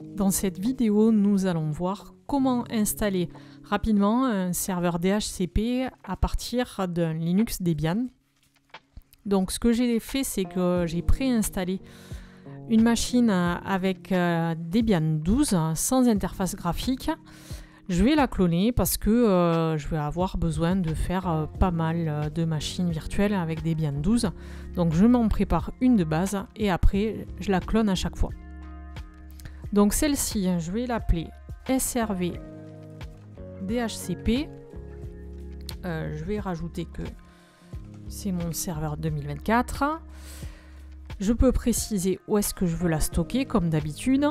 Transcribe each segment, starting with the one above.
Dans cette vidéo, nous allons voir comment installer rapidement un serveur DHCP à partir d'un Linux Debian. Donc ce que j'ai fait, c'est que j'ai préinstallé une machine avec Debian 12 sans interface graphique. Je vais la cloner parce que je vais avoir besoin de faire pas mal de machines virtuelles avec Debian 12. Donc je m'en prépare une de base et après je la clone à chaque fois. Donc celle-ci, je vais l'appeler SRV DHCP. Je vais rajouter que c'est mon serveur 2024. Je peux préciser où est-ce que je veux la stocker comme d'habitude.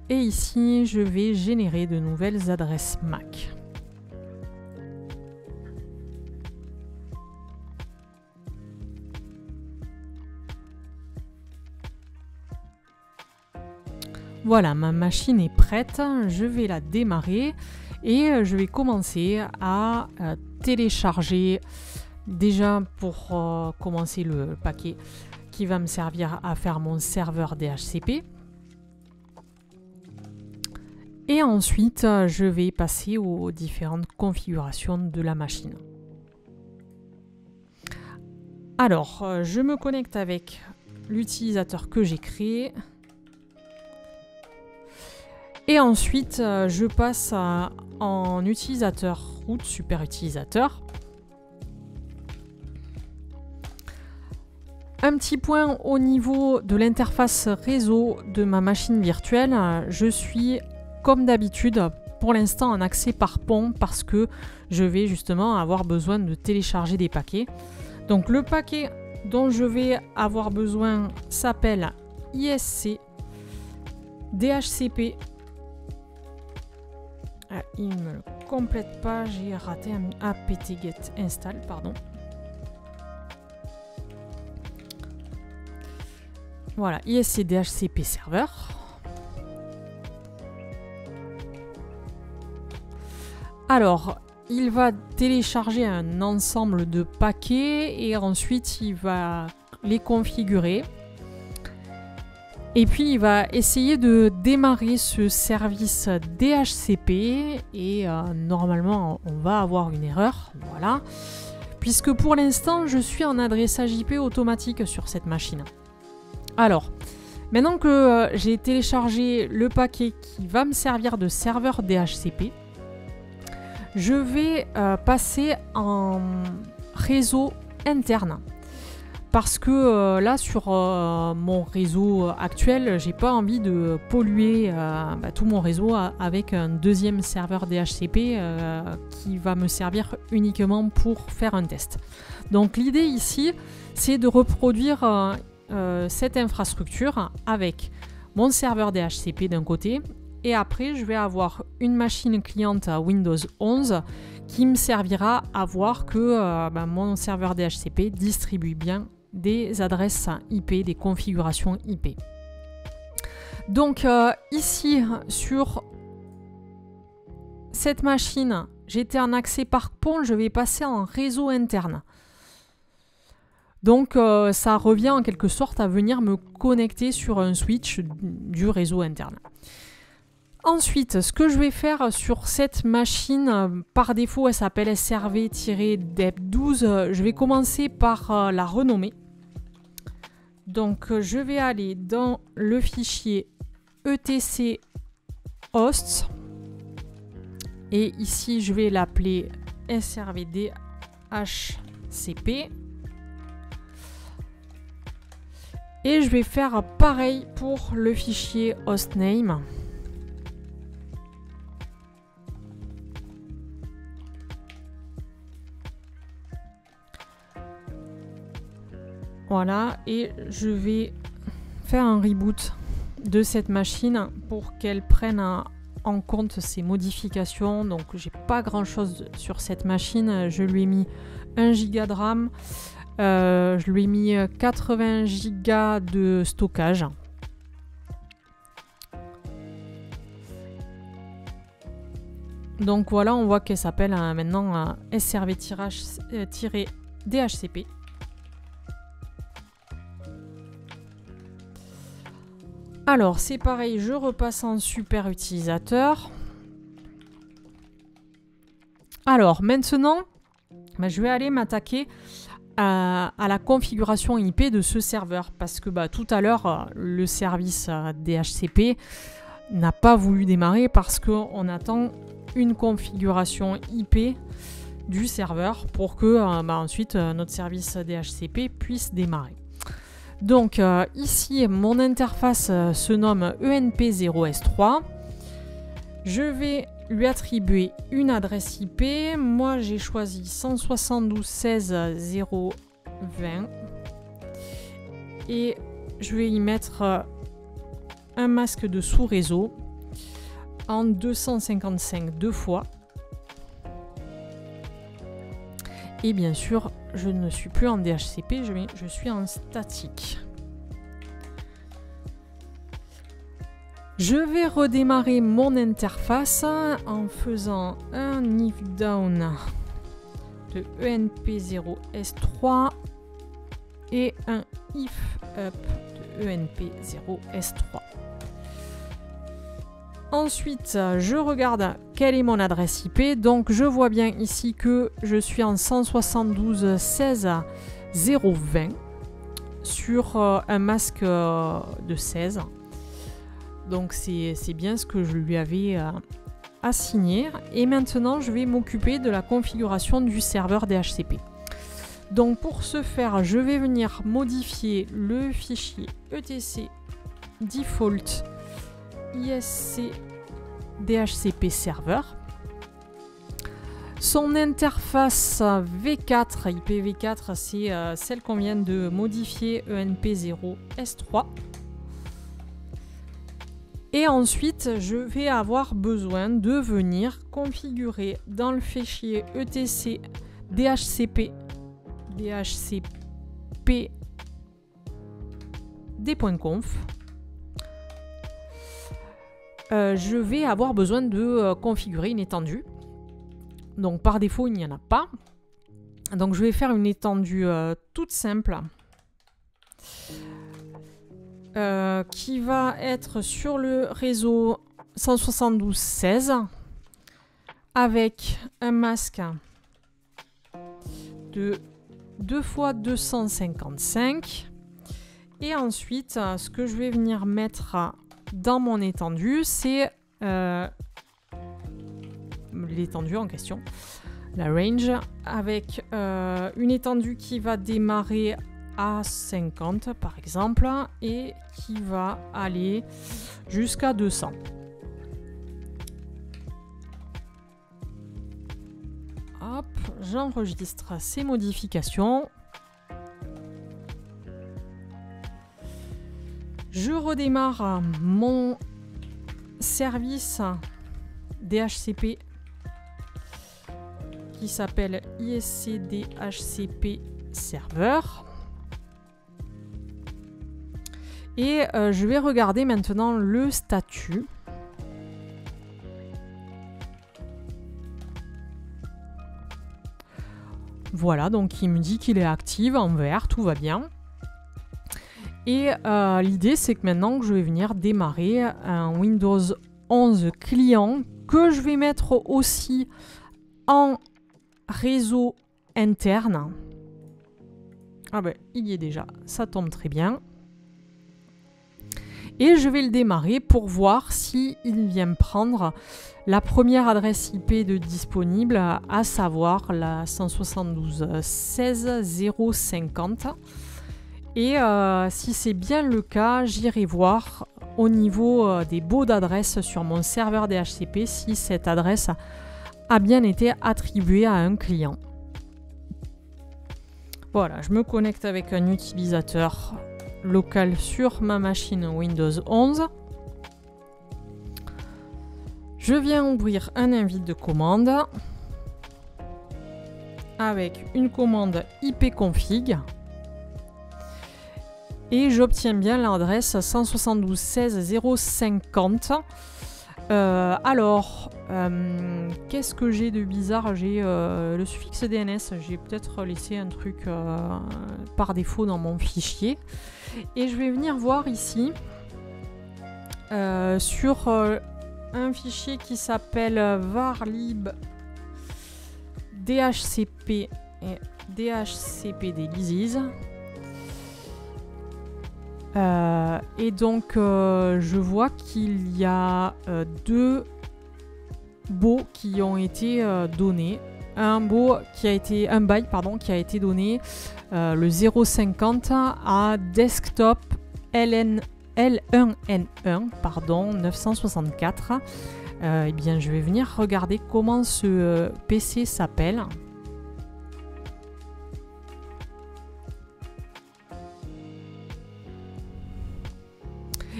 Et ici, je vais générer de nouvelles adresses MAC. Voilà, ma machine est prête, je vais la démarrer et je vais commencer à télécharger déjà pour commencer le paquet qui va me servir à faire mon serveur DHCP. Et ensuite, je vais passer aux différentes configurations de la machine. Alors, je me connecte avec l'utilisateur que j'ai créé. Et ensuite, je passe en utilisateur root, super utilisateur. Un petit point au niveau de l'interface réseau de ma machine virtuelle. Je suis, comme d'habitude, pour l'instant en accès par pont parce que je vais justement avoir besoin de télécharger des paquets. Donc le paquet dont je vais avoir besoin s'appelle ISC DHCP. Ah, il ne me le complète pas, j'ai raté un apt-get install, pardon. Voilà, ISC DHCP serveur. Alors, il va télécharger un ensemble de paquets et ensuite il va les configurer. Et puis il va essayer de démarrer ce service DHCP et normalement on va avoir une erreur, voilà. Puisque pour l'instant je suis en adressage IP automatique sur cette machine. Alors, maintenant que j'ai téléchargé le paquet qui va me servir de serveur DHCP, je vais passer en réseau interne. Parce que là, sur mon réseau actuel, j'ai pas envie de polluer tout mon réseau avec un deuxième serveur DHCP qui va me servir uniquement pour faire un test. Donc l'idée ici, c'est de reproduire cette infrastructure avec mon serveur DHCP d'un côté et après je vais avoir une machine cliente à Windows 11 qui me servira à voir que mon serveur DHCP distribue bien des adresses IP, des configurations IP. Donc ici sur cette machine, j'étais en accès par pont, je vais passer en réseau interne. Donc ça revient en quelque sorte à venir me connecter sur un switch du réseau interne. Ensuite, ce que je vais faire sur cette machine, par défaut elle s'appelle SRV-DEP12, je vais commencer par la renommer. Donc je vais aller dans le fichier etc hosts et ici je vais l'appeler SRV-DHCP. Et je vais faire pareil pour le fichier hostname. Voilà, et je vais faire un reboot de cette machine pour qu'elle prenne en compte ces modifications. Donc j'ai pas grand chose sur cette machine, je lui ai mis 1 Go de RAM, je lui ai mis 80 Go de stockage. Donc voilà, on voit qu'elle s'appelle maintenant SRV-DHCP. Alors, c'est pareil, je repasse en super utilisateur. Alors, maintenant, je vais aller m'attaquer à la configuration IP de ce serveur. Parce que tout à l'heure, le service DHCP n'a pas voulu démarrer parce qu'on attend une configuration IP du serveur pour que ensuite notre service DHCP puisse démarrer. Donc ici, mon interface se nomme ENP0S3. Je vais lui attribuer une adresse IP. Moi, j'ai choisi 172.16.0.20 et je vais y mettre un masque de sous-réseau en 255 deux fois. Et bien sûr, je ne suis plus en DHCP, je suis en statique. Je vais redémarrer mon interface en faisant un if down de ENP0S3 et un if up de ENP0S3. Ensuite, je regarde quelle est mon adresse IP. Donc, je vois bien ici que je suis en 172.16.0.20 sur un masque de 16. Donc, c'est bien ce que je lui avais assigné. Et maintenant, je vais m'occuper de la configuration du serveur DHCP. Donc, pour ce faire, je vais venir modifier le fichier etc default ISC DHCP server. Son interface V4, IPv4, c'est celle qu'on vient de modifier, ENP0S3. Et ensuite, je vais avoir besoin de venir configurer dans le fichier etc DHCP des.conf. Je vais avoir besoin de configurer une étendue. Donc par défaut, il n'y en a pas. Donc je vais faire une étendue toute simple qui va être sur le réseau 172.16 avec un masque de 2 x 255. Et ensuite, ce que je vais venir mettre dans mon étendue, c'est l'étendue en question, la range, avec une étendue qui va démarrer à 50 par exemple et qui va aller jusqu'à 200. Hop, j'enregistre ces modifications. Je redémarre mon service DHCP qui s'appelle ISC DHCP Server. Et je vais regarder maintenant le statut. Voilà, donc il me dit qu'il est actif en vert, tout va bien. Et l'idée, c'est que maintenant, je vais venir démarrer un Windows 11 client que je vais mettre aussi en réseau interne. Ah ben, il y est déjà, ça tombe très bien. Et je vais le démarrer pour voir s'il vient prendre la première adresse IP de disponible, à savoir la 172.16.0.50. Et si c'est bien le cas, j'irai voir au niveau des baux d'adresse sur mon serveur DHCP si cette adresse a bien été attribuée à un client. Voilà, je me connecte avec un utilisateur local sur ma machine Windows 11. Je viens ouvrir un invite de commande avec une commande ipconfig et j'obtiens bien l'adresse 172.16.0.50. Alors, qu'est-ce que j'ai de bizarre? J'ai le suffixe DNS, j'ai peut-être laissé un truc par défaut dans mon fichier. Et je vais venir voir ici sur un fichier qui s'appelle varlib dhcp et dhcp devices. Et donc je vois qu'il y a deux baux qui ont été donnés. Un bail qui a été donné le 0,50 à desktop L1N1 964. Eh bien, je vais venir regarder comment ce PC s'appelle.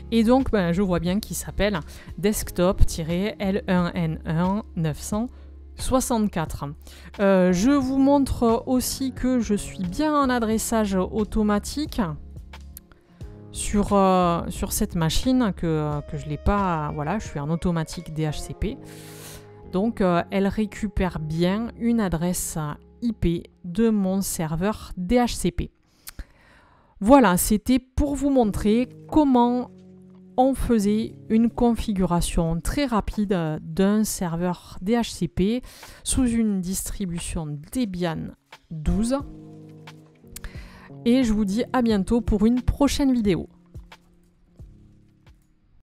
Et donc, je vois bien qu'il s'appelle desktop-L1N1 964. Je vous montre aussi que je suis bien en adressage automatique sur cette machine, que je l'ai pas. Voilà, je suis en automatique DHCP. Donc, elle récupère bien une adresse IP de mon serveur DHCP. Voilà, c'était pour vous montrer comment on faisait une configuration très rapide d'un serveur DHCP sous une distribution Debian 12. Et je vous dis à bientôt pour une prochaine vidéo.